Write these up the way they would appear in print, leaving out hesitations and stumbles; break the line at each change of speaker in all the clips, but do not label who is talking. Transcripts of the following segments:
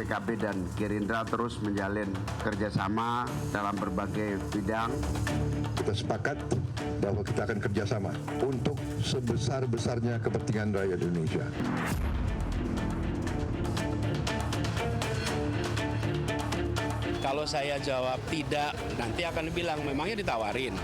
PKB dan Gerindra terus menjalin kerjasama dalam berbagai bidang.
Kita sepakat bahwa kita akan kerjasama untuk sebesar-besarnya kepentingan rakyat Indonesia.
Kalau saya jawab tidak, nanti akan bilang memangnya ditawarin.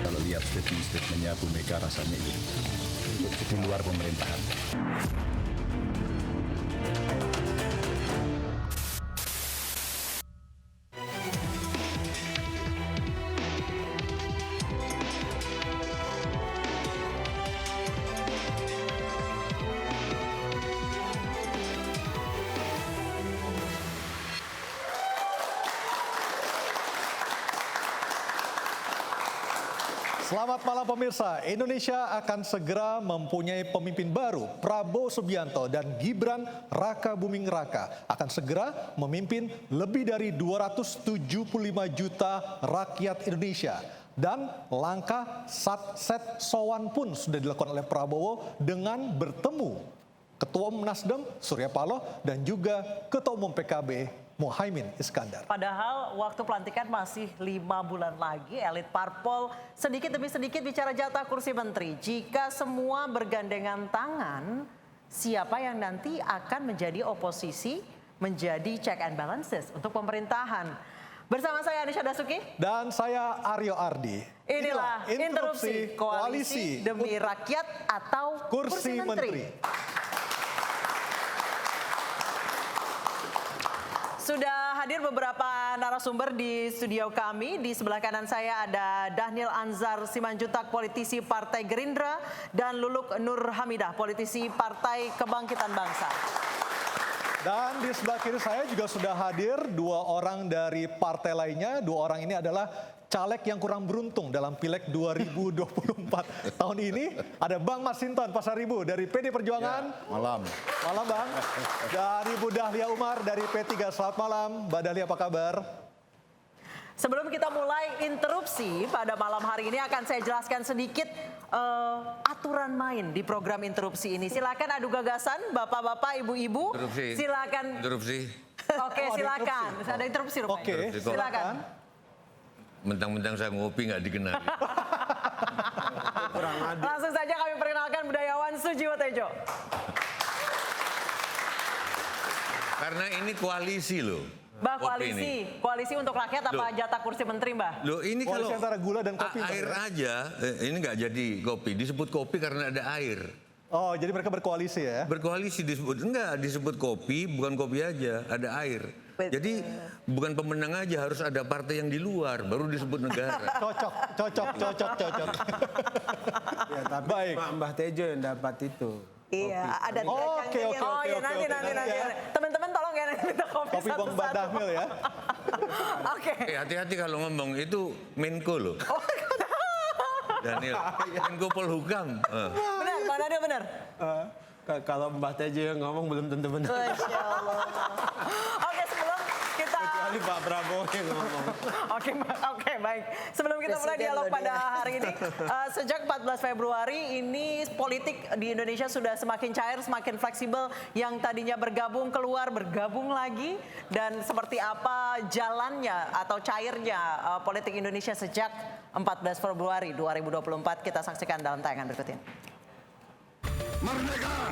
Kalau lihat statement-statementnya Bu Mega rasanya ini di luar pemerintahan.
Selamat malam pemirsa, Indonesia akan segera mempunyai pemimpin baru. Prabowo Subianto dan Gibran Raka Buming Raka akan segera memimpin lebih dari 275 juta rakyat Indonesia. Dan langkah set sowan pun sudah dilakukan oleh Prabowo dengan bertemu Ketua Umum Nasdem Surya Paloh dan juga Ketua Umum PKB Muhaimin Iskandar.
Padahal waktu pelantikan masih 5 bulan lagi, elit parpol sedikit demi sedikit bicara jatah kursi menteri. Jika semua bergandengan tangan, siapa yang nanti akan menjadi oposisi, menjadi check and balances untuk pemerintahan? Bersama saya Anisha Dasuki.
Dan saya Aryo Ardi.
Inilah interupsi koalisi demi rakyat atau kursi menteri. Sudah hadir beberapa narasumber di studio kami. Di sebelah kanan saya ada Dhanil Anzar Simanjuntak, politisi Partai Gerindra, dan Luluk Nur Hamidah, politisi Partai Kebangkitan Bangsa.
Dan di sebelah kiri saya juga sudah hadir dua orang dari partai lainnya. Dua orang ini adalah caleg yang kurang beruntung dalam Pileg 2024 tahun ini. Ada Bang Masinton Pasaribu dari PD Perjuangan.
Ya, malam.
Malam Bang. Dan Ibu Dahlia Umar dari P3. Selamat malam. Mbak Dahlia, apa kabar?
Sebelum kita mulai interupsi pada malam hari ini akan saya jelaskan sedikit aturan main di program interupsi ini. Silakan adu gagasan Bapak-bapak, Ibu-ibu. Silakan.
Interupsi.
Oke, silakan. Ada interupsi rupanya.
Oke,
silakan.
Mentang-mentang saya ngopi nggak dikenal.
Langsung saja kami perkenalkan budayawan Sujiwo Tejo.
Karena ini koalisi loh.
Mbak,
Kopi
koalisi untuk rakyat apa jatah kursi menteri, Mbak?
Loh ini
koalisi
kalau
antara gula dan kopi.
air aja, ini nggak jadi kopi. Disebut kopi karena ada air.
Oh, jadi mereka berkoalisi ya?
Berkoalisi disebut kopi, bukan kopi aja, ada air. Jadi bukan pemenang aja, harus ada partai yang di luar, baru disebut negara.
Cocok.
Ya, tapi
Baik.
Mbah Tejo yang dapat itu.
Iya, ada
Oke.
Oh ya nanti. Teman-teman tolong ya nanti minta kopi
Kopi Bang
satu-satu.
Dhanil ya.
Oke.
Hati-hati kalau ngomong, itu Menko loh. Daniel, Menko Polhukam.
Benar, Pak Daniel benar.
Kalau Mbah Tejo yang ngomong belum tentu benar.
Masya Allah. Oke, sebelum kita...
Kecuali Pak Prabowo yang ngomong.
Oke, baik. Sebelum kita mulai dialog pada hari ini, sejak 14 Februari ini politik di Indonesia sudah semakin cair, semakin fleksibel. Yang tadinya bergabung keluar, bergabung lagi. Dan seperti apa jalannya atau cairnya politik Indonesia sejak 14 Februari 2024, kita saksikan dalam tayangan berikut ini.
Merdeka!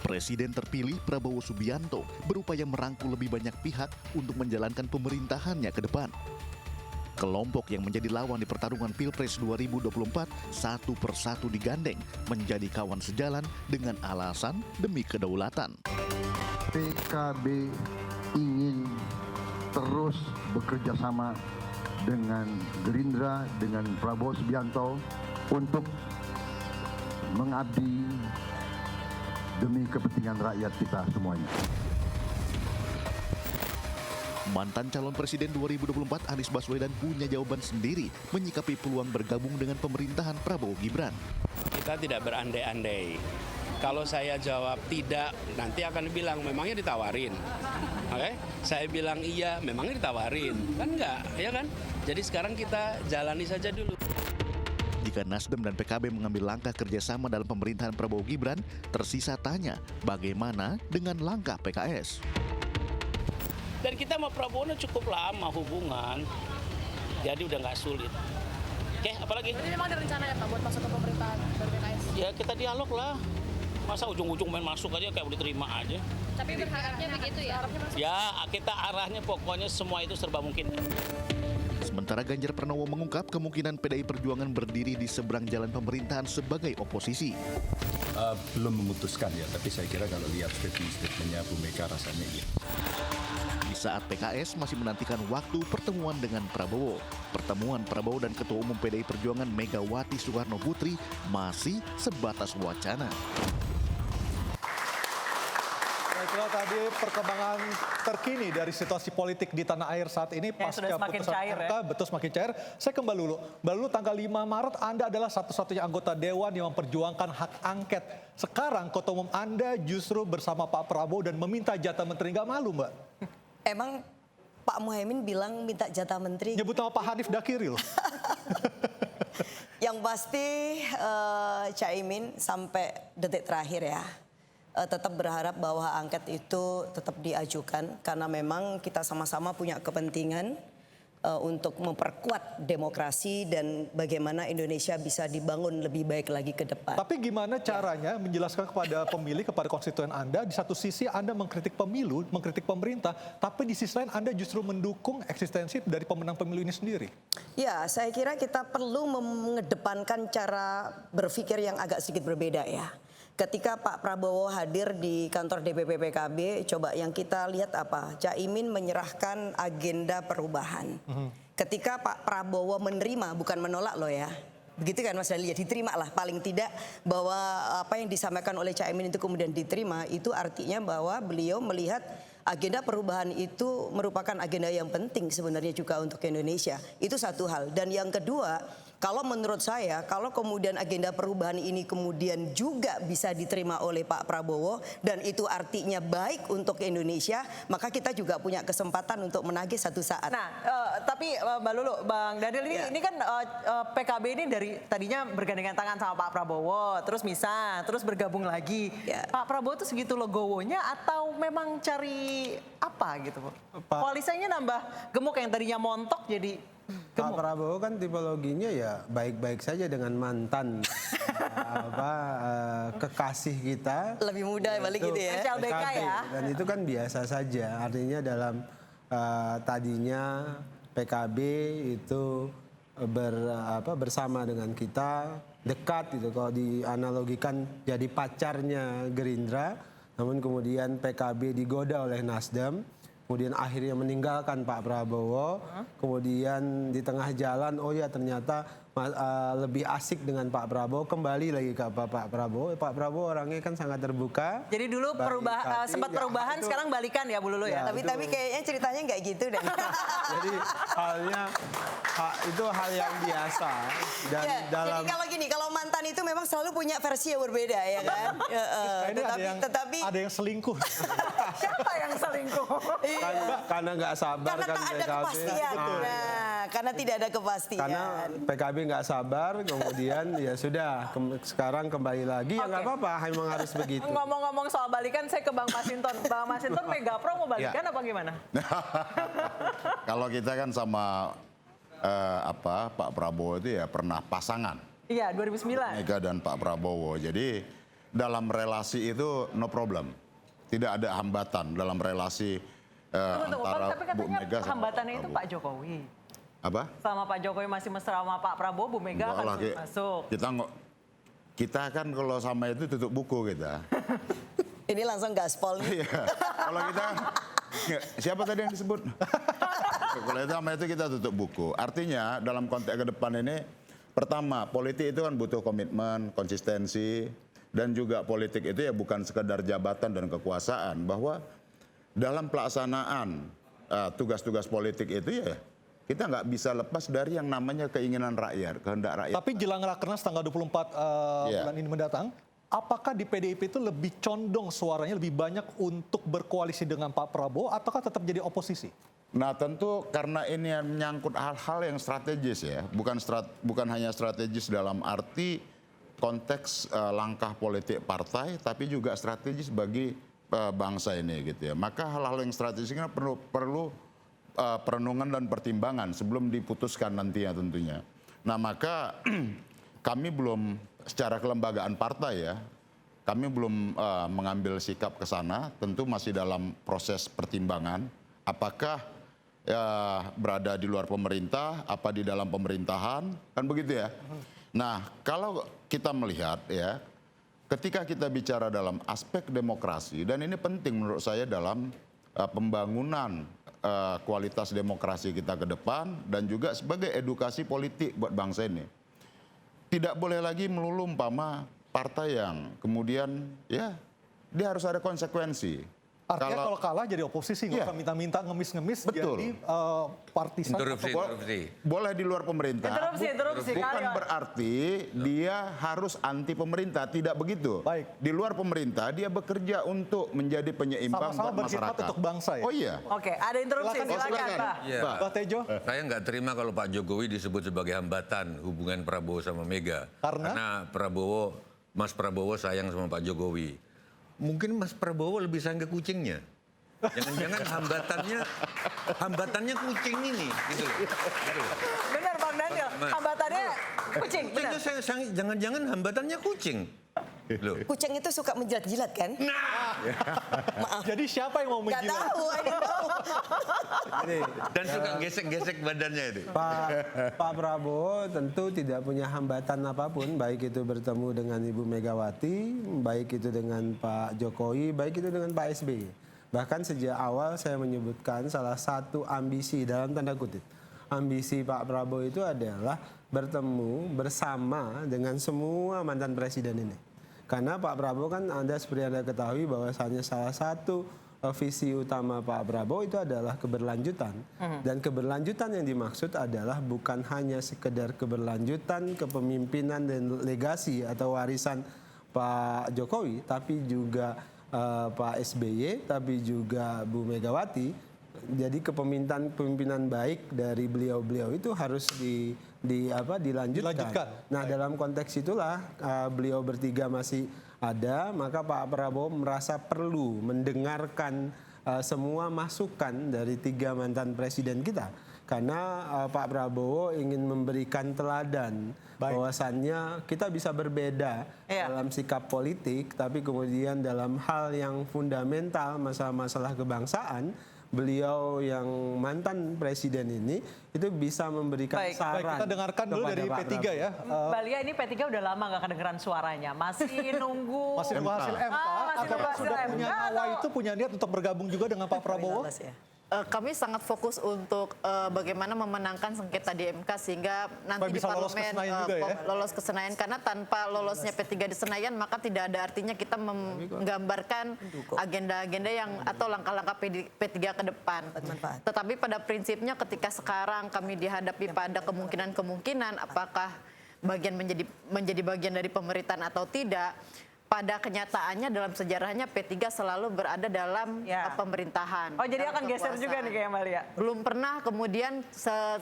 Presiden terpilih Prabowo Subianto berupaya merangkul lebih banyak pihak untuk menjalankan pemerintahannya ke depan. Kelompok yang menjadi lawan di pertarungan Pilpres 2024 satu persatu digandeng menjadi kawan sejalan dengan alasan demi kedaulatan.
PKB ingin terus bekerja sama dengan Gerindra, dengan Prabowo Subianto untuk mengabdi demi kepentingan rakyat kita semuanya.
Mantan calon presiden 2024 Anies Baswedan punya jawaban sendiri menyikapi peluang bergabung dengan pemerintahan Prabowo Gibran.
Kita tidak berandai-andai. Kalau saya jawab tidak, nanti akan bilang memangnya ditawarin. Oke? Saya bilang iya, memangnya ditawarin. Kan enggak, ya kan? Jadi sekarang kita jalani saja dulu.
Jika Nasdem dan PKB mengambil langkah kerjasama dalam pemerintahan Prabowo Gibran, tersisa tanya bagaimana dengan langkah PKS.
Dan kita sama Prabowo cukup lama hubungan, jadi udah nggak sulit. Oke, apalagi?
Jadi memang ada rencana ya Pak buat masuk ke pemerintahan dari PKS?
Ya kita dialog lah. Masa ujung-ujung main masuk aja kayak udah terima aja.
Tapi berharapnya begitu ya?
Ya kita arahnya pokoknya semua itu serba mungkin.
Sementara Ganjar Pranowo mengungkap kemungkinan PDI Perjuangan berdiri di seberang jalan pemerintahan sebagai oposisi.
Belum memutuskan ya, tapi saya kira kalau lihat statement-statementnya Bu Mega rasanya iya.
Di saat PKS masih menantikan waktu pertemuan dengan Prabowo. Pertemuan Prabowo dan Ketua Umum PDI Perjuangan Megawati Soekarno Putri masih sebatas wacana.
Itulah tadi perkembangan terkini dari situasi politik di tanah air saat ini pasca putusan MK, betul semakin cair. Saya ke Mbak Lulu. Mbak Lulu, tanggal 5 Maret Anda adalah satu-satunya anggota Dewan yang memperjuangkan hak angket. Sekarang Ketua Umum Anda justru bersama Pak Prabowo dan meminta jatah menteri. Nggak malu, Mbak?
Emang Pak Muhaimin bilang minta jatah menteri?
Nyebut nama Pak Hanif Dakiri loh.
Yang pasti Caimin sampai detik terakhir ya. Tetap berharap bahwa angket itu tetap diajukan karena memang kita sama-sama punya kepentingan untuk memperkuat demokrasi dan bagaimana Indonesia bisa dibangun lebih baik lagi ke depan.
Tapi gimana caranya menjelaskan kepada pemilih, kepada konstituen Anda, di satu sisi Anda mengkritik pemilu, mengkritik pemerintah, tapi di sisi lain Anda justru mendukung eksistensi dari pemenang pemilu ini sendiri?
Ya, saya kira kita perlu mengedepankan cara berpikir yang agak sedikit berbeda ya. Ketika Pak Prabowo hadir di kantor DPP PKB, coba yang kita lihat apa? Caimin menyerahkan agenda perubahan. Ketika Pak Prabowo menerima, bukan menolak loh ya. Begitu kan Mas Dali, ya diterima lah paling tidak bahwa apa yang disampaikan oleh Caimin itu kemudian diterima, itu artinya bahwa beliau melihat agenda perubahan itu merupakan agenda yang penting sebenarnya juga untuk Indonesia. Itu satu hal. Dan yang kedua, kalau menurut saya, kalau kemudian agenda perubahan ini kemudian juga bisa diterima oleh Pak Prabowo dan itu artinya baik untuk Indonesia, maka kita juga punya kesempatan untuk menagih satu saat.
Nah, tapi Mbak Lulu, Bang Daniel ini kan PKB ini dari tadinya bergandengan tangan sama Pak Prabowo, terus misah, terus bergabung lagi. Pak Prabowo itu segitu legowonya atau memang cari apa gitu, koalisinya nambah gemuk yang tadinya montok jadi gemuk.
Pak Prabowo kan tipologinya ya baik-baik saja dengan mantan kekasih kita.
Lebih muda balik gitu ya.
LBK ya.
Dan itu kan biasa saja. Artinya dalam tadinya PKB itu bersama dengan kita dekat gitu. Kalau dianalogikan jadi pacarnya Gerindra, namun kemudian PKB digoda oleh Nasdem. Kemudian akhirnya meninggalkan Pak Prabowo, kemudian di tengah jalan, oh ya ternyata lebih asik dengan Pak Prabowo, kembali lagi ke Pak Prabowo. Pak Prabowo orangnya kan sangat terbuka.
Jadi dulu sempat perubahan, sekarang balikan ya Bu Lulu ya?
Tapi kayaknya ceritanya nggak gitu deh.
Jadi itu hal yang biasa. Dan
jadi kalau gini, kalau mantan itu memang selalu punya versi yang berbeda ya kan?
Tetapi ada yang selingkuh.
Siapa yang selingkuh?
Karena nggak sabar
karena
kan
tak ada kepastian. Karena tidak ada kepastian.
Karena PKB nggak sabar, kemudian ya sudah sekarang kembali lagi ya nggak apa-apa, memang harus begitu.
Ngomong-ngomong soal balikan, saya ke Bang Masinton. Bang Masinton, Megapro mau balikan apa gimana?
Kalau kita kan sama Pak Prabowo itu ya pernah pasangan.
Iya, 2009.
Mega dan Pak Prabowo. Jadi dalam relasi itu no problem. Tidak ada hambatan dalam relasi antara
tapi katanya
Bu Mega sama
hambatannya
Pak
itu Pak Jokowi.
Apa?
Selama Pak Jokowi masih mesra sama Pak Prabowo, Bu Mega akan masuk.
Kita kan kalau sama itu tutup buku kita.
Ini langsung gaspol.
Iya. Kalau kita siapa tadi yang disebut? Kalau itu sama itu kita tutup buku. Artinya dalam konteks ke depan ini, pertama politik itu kan butuh komitmen, konsistensi, dan juga politik itu ya bukan sekedar jabatan dan kekuasaan. Bahwa dalam pelaksanaan tugas-tugas politik itu ya kita nggak bisa lepas dari yang namanya keinginan rakyat, kehendak rakyat.
Tapi jelang Rakernas tanggal 24 bulan ini mendatang, apakah di PDIP itu lebih condong suaranya lebih banyak untuk berkoalisi dengan Pak Prabowo ataukah tetap jadi oposisi?
Nah tentu karena ini menyangkut hal-hal yang strategis ya, bukan hanya strategis dalam arti konteks langkah politik partai, tapi juga strategis bagi bangsa ini gitu ya. Maka hal-hal yang strategis ini perlu perenungan dan pertimbangan sebelum diputuskan nantinya tentunya. Nah maka kami belum secara kelembagaan partai ya, kami belum mengambil sikap ke sana, tentu masih dalam proses pertimbangan. Apakah berada di luar pemerintah, apa di dalam pemerintahan, kan begitu ya. Nah, kalau kita melihat ya, ketika kita bicara dalam aspek demokrasi, dan ini penting menurut saya dalam pembangunan kualitas demokrasi kita ke depan, dan juga sebagai edukasi politik buat bangsa ini. Tidak boleh lagi melulu umpama partai yang kemudian ya, dia harus ada konsekuensi.
Artinya kalau kalah jadi oposisi, nggak usah minta-minta ngemis-ngemis jadi partisan.
Interupsi.
Boleh di luar pemerintah.
Interupsi.
Bukan berarti dia harus anti pemerintah, tidak begitu.
Baik.
Di luar pemerintah dia bekerja untuk menjadi penyeimbang
Sama-sama
buat
berkhidmat
masyarakat.
untuk bangsa ya.
Oh iya.
Oke, ada interupsi. Silakan, Pak.
Pak Tejo.
Saya nggak terima kalau Pak Jokowi disebut sebagai hambatan hubungan Prabowo sama Mega. Karena Mas Prabowo sayang sama Pak Jokowi. Mungkin Mas Prabowo lebih sayang ke kucingnya. Jangan-jangan hambatannya kucing ini, gitu loh.
Benar Bang Daniel, hambatannya kucing.
Benar. Jangan-jangan hambatannya kucing. Loh.
Kucing itu suka menjilat-jilat kan?
Maaf.
Jadi siapa yang mau menjilat?
Gak tahu, I don't know.
Dan suka gesek-gesek badannya itu.
Pak Prabowo tentu tidak punya hambatan apapun, baik itu bertemu dengan Ibu Megawati, baik itu dengan Pak Jokowi, baik itu dengan Pak SBY. Bahkan sejak awal saya menyebutkan salah satu ambisi dalam tanda kutip. Ambisi Pak Prabowo itu adalah bertemu bersama dengan semua mantan presiden ini. Karena Pak Prabowo kan seperti Anda ketahui bahwasannya salah satu visi utama Pak Prabowo itu adalah keberlanjutan. Dan keberlanjutan yang dimaksud adalah bukan hanya sekedar keberlanjutan kepemimpinan dan legasi atau warisan Pak Jokowi, tapi juga Pak SBY, tapi juga Bu Megawati. Jadi kepemimpinan baik dari beliau-beliau itu harus dilanjutkan. Nah, dalam konteks itulah beliau bertiga masih ada, maka Pak Prabowo merasa perlu mendengarkan semua masukan dari tiga mantan presiden kita. Karena Pak Prabowo ingin memberikan teladan bahwasannya kita bisa berbeda dalam sikap politik, tapi kemudian dalam hal yang fundamental, masalah-masalah kebangsaan, beliau yang mantan presiden ini itu bisa memberikan saran.
Baik, kita dengarkan dulu dari P3 ya.
Mbak Lia, ini P3 udah lama nggak kedengeran suaranya. Masih nunggu.
Masih nunggu hasil MK. Apakah sudah punya nawa itu, punya niat untuk bergabung juga dengan Pak Prabowo?
Kami sangat fokus untuk bagaimana memenangkan sengketa di MK sehingga nanti di parlemen lolos ke Senayan. Karena tanpa lolosnya P3 di Senayan maka tidak ada artinya kita menggambarkan agenda-agenda yang atau langkah-langkah P3 ke depan. Tetapi pada prinsipnya ketika sekarang kami dihadapi pada kemungkinan-kemungkinan apakah menjadi bagian dari pemerintahan atau tidak. Pada kenyataannya dalam sejarahnya P3 selalu berada dalam pemerintahan.
Oh, jadi akan geser juga nih kayak Mbak Lia?
Belum pernah kemudian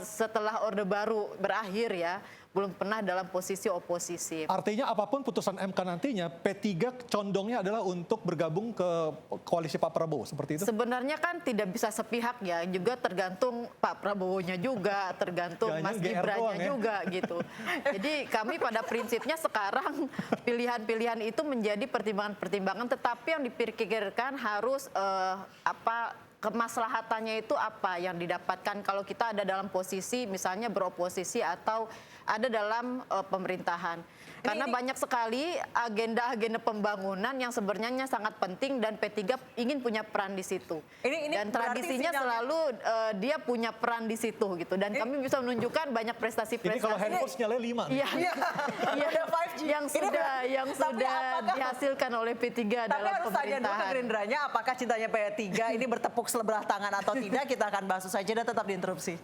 setelah Orde Baru berakhir ya, belum pernah dalam posisi oposisi.
Artinya apapun putusan MK nantinya, P3 condongnya adalah untuk bergabung ke koalisi Pak Prabowo, seperti itu?
Sebenarnya kan tidak bisa sepihak ya, juga tergantung Pak Prabowo-nya juga, tergantung Mas Gibran-nya juga gitu. Jadi kami pada prinsipnya sekarang pilihan-pilihan itu menjadi pertimbangan-pertimbangan, tetapi yang dipikirkan harus kemaslahatannya itu apa yang didapatkan kalau kita ada dalam posisi misalnya beroposisi atau ada dalam pemerintahan. Karena banyak sekali agenda-agenda pembangunan yang sebenarnya sangat penting dan P3 ingin punya peran di situ. Dan tradisinya selalu dia punya peran di situ gitu. Dan kami bisa menunjukkan banyak prestasi-prestasi.
Ini kalau handphone nyalain 5 nih.
Yang sudah dihasilkan oleh P3 dalam pemerintahan.
Tapi harus tanya dulu ke Gerindranya apakah cintanya P3 ini bertepuk sebelah tangan atau tidak. Kita akan bahas usai jeda, tetap diinterupsi.